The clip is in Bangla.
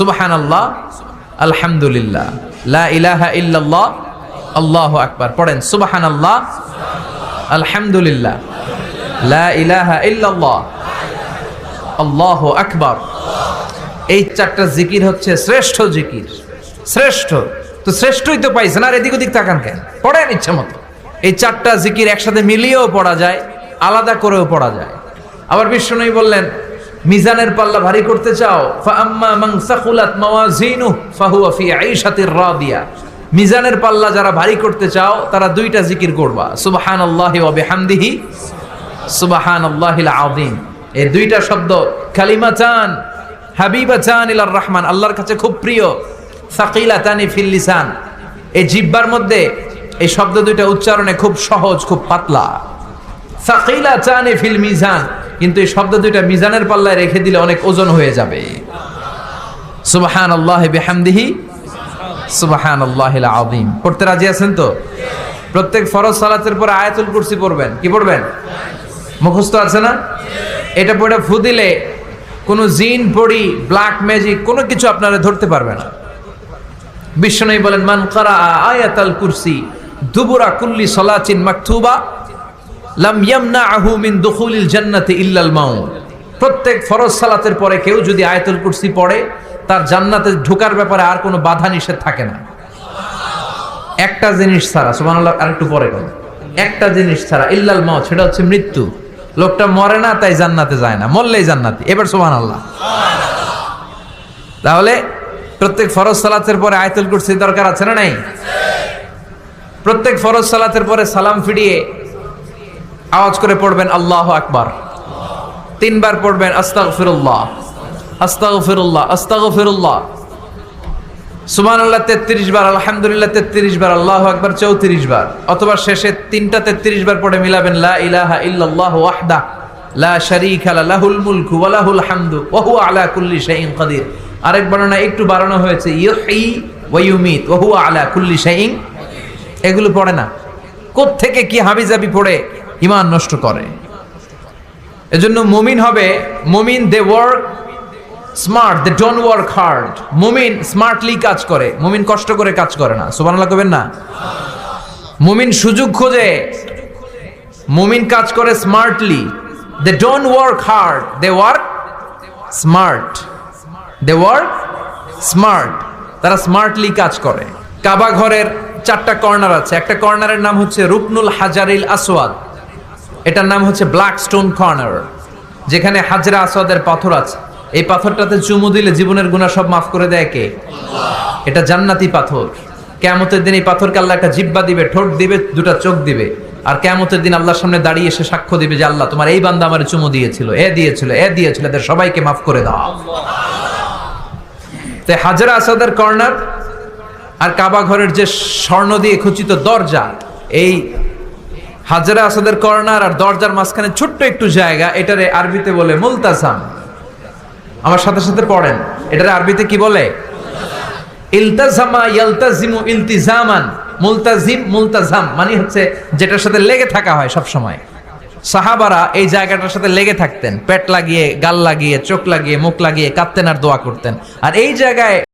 সুবহানাল্লাহ, আলহামদুলিল্লাহ, লা ইলাহা ইল্লাল্লাহ, আল্লাহু আকবার। পড়েন সুবহানাল্লাহ, আলহামদুলিল্লাহ, লা ইলাহা ইল্লাল্লাহ, আল্লাহু আকবার। এই চারটা জিকির হচ্ছে শ্রেষ্ঠ জিকির। শ্রেষ্ঠ তো শ্রেষ্ঠই তো পাইছেন, আর এদিক ওদিক তাকান কেন? পড়েন ইচ্ছা মতো। এই চারটা জিকির একসাথে মিলিয়েও পড়া যায়, আলাদা করেও পড়া যায়। আবার বিষ্ণুই বললেন, মিজানের পাল্লা ভারী করতে চাও, ফাআম্মা মান সাকুলাত মাওয়াজিনুহু ফাহুয়া ফি আইশাতির রাদিয়া। মিজানের পাল্লা যারা ভারী করতে চাও তারা দুইটা জিকির করবা, সুবহানাল্লাহি ওয়া বিহামদিহি, সুবহানাল্লাহিল আযীম। এই দুইটা শব্দ কালিমাতান হাবিবাতান ইলার রহমান, আল্লাহর কাছে খুব প্রিয়। সাকিলাতানি ফিল লিসান, এই জিহ্বার মধ্যে এই শব্দ দুইটা উচ্চারণে খুব সহজ, খুব পাতলা। সাকিলাতানি ফিল মিজান, কিন্তু এই শব্দ দুইটা মিজানের পাল্লায় রেখে দিলে অনেক ওজন হয়ে যাবে। সুবহানাল্লাহি বিহামদিহি, সুবহানাল্লাহিল আযীম। পড়তে রাজি আছেন তো? প্রত্যেক ফরজ সালাতের পর আয়াতুল কুরসি পড়বেন। কি পড়বেন? মুখস্থ আছে না? এটা পড়ে ফু দিলে কোনো জিন পড়ি, ব্ল্যাক ম্যাজিক কোনো কিছু আপনারা ধরতে পারবে না। বিষ্ণু বলেন, মান কারা আয়াতুল কুরসি দুবুরা কুল্লি সালাতিন মাকতুবা লাম ইয়ামনাহু মিন দুখুলিল জান্নাতি ইল্লাল মাউত। প্রত্যেক ফরজ সালাতের পরে কেউ যদি আয়াতুল কুরসি পড়ে, তার জান্নাতে ঢোকার ব্যাপারে আর কোনো বাধা নিষেধ থাকে না। একটা জিনিস ছাড়া, সুবহানাল্লাহ, আরেকটু পরে কোন একটা জিনিস ছাড়া, ইল্লাল মাউত, সেটা হচ্ছে মৃত্যু। লোকটা মরে না তাই জান্নাতে যায় না, মরলেই জান্নাতি। এবার সুবহানাল্লাহ। তাহলে প্রত্যেক ফরজ সালাতের পরে আয়াতুল কুরসির দরকার আছে না নাই? প্রত্যেক ফরজ সালাতের পরে সালাম ফিরিয়ে আওয়াজ করে পড়বেন আল্লাহু আকবার। 3 বার পড়বেন আস্তাগফিরুল্লাহ, আস্তাগফিরুল্লাহ, আস্তাগফিরুল্লাহ। সুবহানাল্লাহ 33 বার, আলহামদুলিল্লাহ 33 বার, আল্লাহু আকবার 34 বার। অথবা শেষে 3টা 33 বার পড়ে মিলাবেন লা ইলাহা ইল্লাল্লাহু ওয়াহদাহু লা শারীকা লাহুল মুলকু ওয়া লাহুল হামদু ওয়া হুয়া আলা কুল্লি শাইইন কাদির। আরেক বর্ণনা একটু বাড়ানো হয়েছে, ইউহয়ি ওয়া ইউমীত ওয়া হুয়া আলা কুল্লি শাইইন। এগুলো পড়ে না, কোত্থেকে কি হাবিজাবি পড়ে ঈমান নষ্ট করে। এজন্য মুমিন হবে, মুমিন they work smart, they don't work hard. মুমিন স্মার্টলি কাজ করে, মুমিন কষ্ট করে কাজ করে না। সুবহানাল্লাহ কবেন না? মুমিন সুযোগ খোঁজে, মুমিন কাজ করে smartly. They don't work hard, they work smart. They work smart, তারা স্মার্টলি কাজ করে। কাবা ঘরের 4টা কর্নার আছে। একটা কর্নারের নাম হচ্ছে রুকনুল হাজারিল আসওয়াদ, এটার নাম হচ্ছে ব্ল্যাক স্টোন কর্নার, যেখানে হাজরা আসওয়াদের পাথর আছে। এই পাথরটাতে চুমু দিলে জীবনের গুনাহ সব মাফ করে দেয় কে? আল্লাহ। এটা জান্নাতি পাথর। কিয়ামতের দিন এই পাথরকে আল্লাহ একটা জিহ্বা দিবে, ঠোঁট দিবে, 2টা চোখ দিবে। আর কিয়ামতের দিন আল্লাহর সামনে দাঁড়িয়ে এসে সাক্ষ্য দিবে যে আল্লাহ, তোমার এই বান্দা আমারে চুমু দিয়েছিল, এ দিয়েছিল, এ দিয়েছিল, এদের সবাইকে মাফ করে দাও। তো হাজরা আসওয়াদের কর্নার আর কাবা ঘরের যে স্বর্ণ দিয়ে খচিত দরজা, এই হাজরা আসওয়াদের কর্নার আর দরজার মাঝখানে ছোট্ট একটু জায়গা, এটারে আরবিতে বলে মুলতাজাম। আমার সাথে সাথে পড়েন, এটারে আরবিতে কি বলে? ইলতাজামা ইয়ালতাজিমু ইলতিজামান। মুলতাজিম, মুলতাজাম মানে হচ্ছে যেটার সাথে লেগে থাকা হয় সব সময়। সাহাবারা এই জায়গাটার সাথে লেগে থাকতেন, পেট লাগিয়ে, গাল লাগিয়ে, চোখ লাগিয়ে, মুখ লাগিয়ে কাঁদতেন আর দোয়া করতেন। আর এই জায়গায়